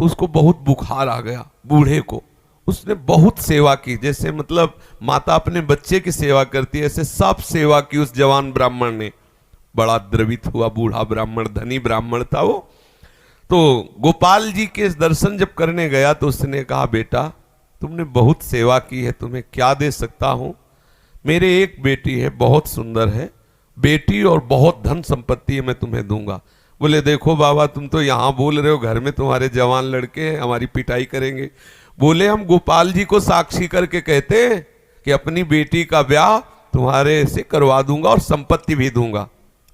तो उसको बहुत बुखार आ गया बूढ़े को। उसने बहुत सेवा की, जैसे मतलब माता अपने बच्चे की सेवा करती है, ऐसे सब सेवा की उस जवान ब्राह्मण ने। बड़ा द्रवित हुआ बूढ़ा ब्राह्मण, धनी ब्राह्मण था वो। तो गोपाल जी के दर्शन जब करने गया तो उसने कहा, बेटा तुमने बहुत सेवा की है, तुम्हें क्या दे सकता हूं? मेरे एक बेटी है, बहुत सुंदर है बेटी, और बहुत धन संपत्ति है, मैं तुम्हें दूंगा। बोले देखो बाबा, तुम तो यहाँ बोल रहे हो, घर में तुम्हारे जवान लड़के हैं, हमारी पिटाई करेंगे। बोले हम गोपाल जी को साक्षी करके कहते हैं कि अपनी बेटी का ब्याह तुम्हारे से करवा दूंगा और संपत्ति भी दूंगा।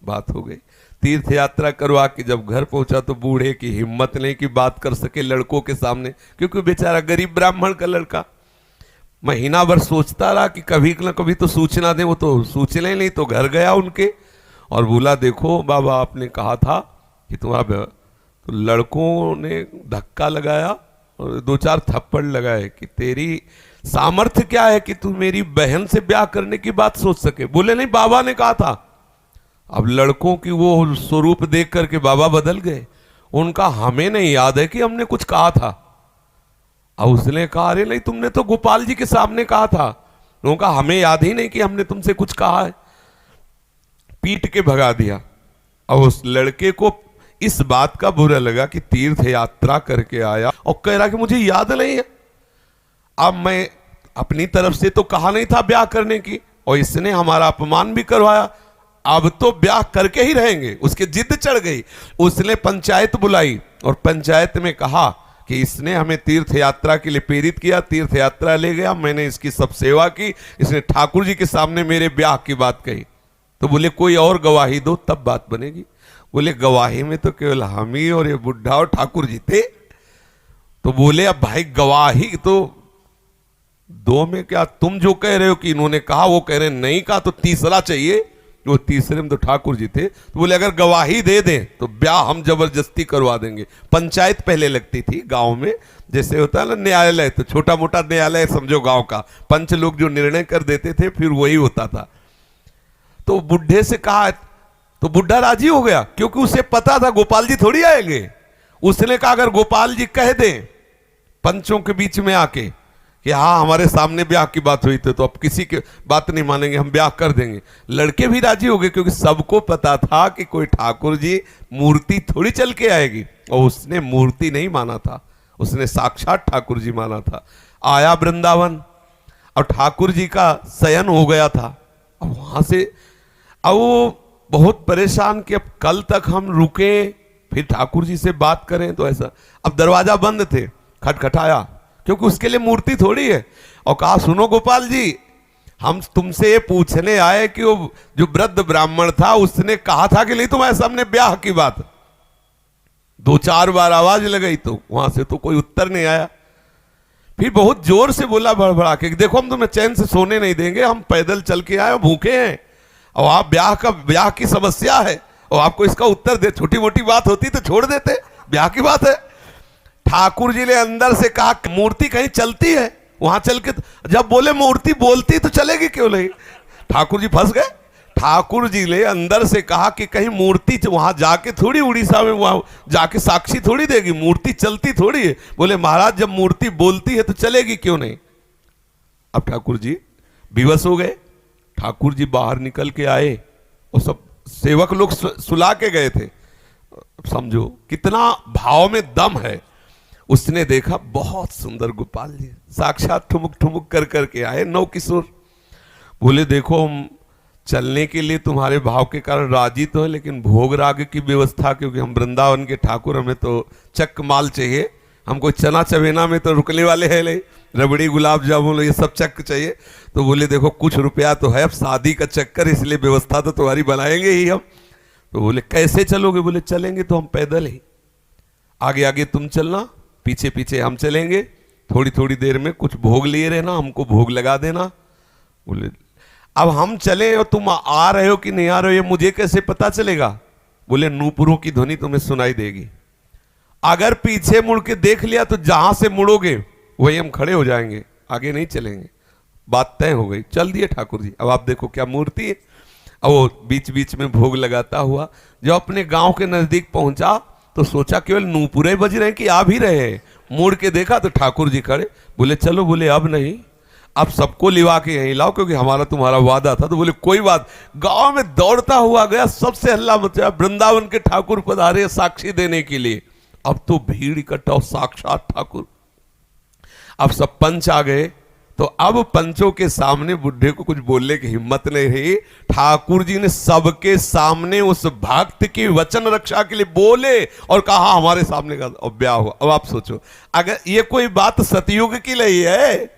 बात हो गई। तीर्थ यात्रा करवा के जब घर पहुंचा तो बूढ़े की हिम्मत नहीं कि बात कर सके लड़कों के सामने, क्योंकि बेचारा गरीब ब्राह्मण का लड़का। महीना भर सोचता रहा कि कभी न कभी तो सूचना दे, वो तो सूचना ही नहीं। तो घर गया उनके और बोला, देखो बाबा, आपने कहा था कि तुम्हारा, तो लड़कों ने धक्का लगाया और 2-4 थप्पड़ लगाए कि तेरी सामर्थ्य क्या है कि तू मेरी बहन से ब्याह करने की बात सोच सके। बोले नहीं, बाबा ने कहा था। अब लड़कों की वो स्वरूप देख करके बाबा बदल गए। उनका हमें नहीं याद है कि हमने कुछ कहा था। अब उसने कहा, अरे नहीं, तुमने तो गोपाल जी के सामने कहा था। उनका हमें याद ही नहीं कि हमने तुमसे कुछ कहा है। पीट के भगा दिया। अब उस लड़के को इस बात का बुरा लगा कि तीर्थ यात्रा करके आया और कह रहा कि मुझे याद नहीं है। अब मैं अपनी तरफ से तो कहा नहीं था ब्याह करने की, और इसने हमारा अपमान भी करवाया, अब तो ब्याह करके ही रहेंगे। उसके जिद चढ़ गई। उसने पंचायत बुलाई और पंचायत में कहा कि इसने हमें तीर्थ यात्रा के लिए प्रेरित किया, तीर्थ यात्रा ले गया, मैंने इसकी सब सेवा की, इसने ठाकुर जी के सामने मेरे ब्याह की बात कही। तो बोले कोई और गवाही दो तब बात बनेगी। बोले गवाही में तो केवल हम ही और ये बुढ़ा और ठाकुर जी थे। तो बोले अब भाई गवाही तो दो में क्या, तुम जो कह रहे हो कि इन्होंने कहा, वो कह रहे नहीं कहा, तो तीसरा चाहिए। वो तीसरे में तो ठाकुर जी थे। तो बोले अगर गवाही दे दें तो ब्याह हम जबरदस्ती करवा देंगे। पंचायत पहले लगती थी गांव में, जैसे होता है ना न्यायालय, तो छोटा मोटा न्यायालय समझो गांव का। पंच लोग जो निर्णय कर देते थे फिर वही होता था। तो बुढ़े से कहा तो बुढ़ा राजी हो गया, क्योंकि उसे पता था गोपाल जी थोड़ी आएंगे। उसने कहा अगर गोपाल जी कह दें पंचों के बीच में आके कि हाँ हमारे सामने ब्याह की बात हुई थी, तो अब किसी की बात नहीं मानेंगे, हम ब्याह कर देंगे। लड़के भी राजी हो गए, क्योंकि सबको पता था कि कोई ठाकुर जी मूर्ति थोड़ी चल के आएगी। और उसने मूर्ति नहीं माना था, उसने साक्षात ठाकुर जी माना था। आया वृंदावन और ठाकुर जी का शयन हो गया था। अब वहां से अब वो बहुत परेशान कि अब कल तक हम रुके फिर ठाकुर जी से बात करें, तो ऐसा। अब दरवाजा बंद थे, खटखटाया, क्योंकि उसके लिए मूर्ति थोड़ी है। और कहा सुनो गोपाल जी, हम तुमसे ये पूछने आए कि वो जो वृद्ध ब्राह्मण था उसने कहा था कि नहीं तुम्हारे सामने ब्याह की बात। 2-4 बार आवाज लगाई तो वहां से तो कोई उत्तर नहीं आया। फिर बहुत जोर से बोला भड़बड़ा के, देखो हम तुम्हें चैन से सोने नहीं देंगे, हम पैदल चल के आए, भूखे हैं, और आप ब्याह की समस्या है और आपको इसका उत्तर दे। छोटी मोटी बात होती तो छोड़ देते, ब्याह की बात है। ठाकुर जी ने अंदर से कहा मूर्ति कहीं चलती है वहां चल के, जब बोले मूर्ति बोलती तो चलेगी क्यों नहीं। ठाकुर जी फंस गए। ठाकुर जी ने अंदर से कहा कि कहीं मूर्ति वहां जाके थोड़ी उड़ीसा में वहां जाके साक्षी थोड़ी देगी, मूर्ति चलती थोड़ी है। बोले महाराज जब मूर्ति बोलती है तो चलेगी क्यों नहीं। अब ठाकुर जी विवश हो गए। ठाकुर जी बाहर निकल के आए और सब सेवक लोग सुला के गए थे। समझो कितना भाव में दम है। उसने देखा बहुत सुंदर गोपाल जी साक्षात ठुमुक ठुमुक कर करके आए, नौ किशोर। बोले देखो हम चलने के लिए तुम्हारे भाव के कारण राजी तो है, लेकिन भोग राग की व्यवस्था, क्योंकि हम वृंदावन के ठाकुर, हमें तो चक माल चाहिए, हमको चना चवेना में तो रुकने वाले हैं नहीं, रबड़ी गुलाब जामुन ये सब चक्क चाहिए। तो बोले देखो कुछ रुपया तो है, अब शादी का चक्कर, इसलिए व्यवस्था तो तुम्हारी बनाएंगे ही हम। तो बोले कैसे चलोगे। बोले चलेंगे तो हम पैदल ही, आगे आगे तुम चलना, पीछे पीछे हम चलेंगे, थोड़ी थोड़ी देर में कुछ भोग लिए रहना, हमको भोग लगा देना। बोले अब हम चले और तुम आ रहे हो कि नहीं आ रहे हो ये मुझे कैसे पता चलेगा। बोले नूपुरों की ध्वनि तुम्हें सुनाई देगी, अगर पीछे मुड़ के देख लिया तो जहां से मुड़ोगे वही हम खड़े हो जाएंगे, आगे नहीं चलेंगे। बात तय हो गई, चल दिए ठाकुर जी। अब आप देखो क्या मूर्ति है। अब वो बीच बीच में भोग लगाता हुआ जब अपने गांव के नजदीक पहुंचा तो सोचा केवल नूपुरे बज रहे हैं कि आ भी रहे हैं। मुड़ के देखा तो ठाकुर जी खड़े। बोले चलो, बोले अब नहीं, अब सबको लिवा के यहीं लाओ क्योंकि हमारा तुम्हारा वादा था। तो बोले कोई बात। गांव में दौड़ता हुआ गया, सबसे हल्ला मचा, वृंदावन के ठाकुर पधारे साक्षी देने के लिए। अब तो भीड़ इकट्ठा हो, साक्षात ठाकुर। अब सब पंच आ गए, तो अब पंचों के सामने बुढ़े को कुछ बोलने की हिम्मत नहीं रही। ठाकुर जी ने सबके सामने उस भक्त की वचन रक्षा के लिए बोले और कहा हमारे सामने का ब्याह हुआ। अब आप सोचो, अगर ये कोई बात सतयुग की नहीं है,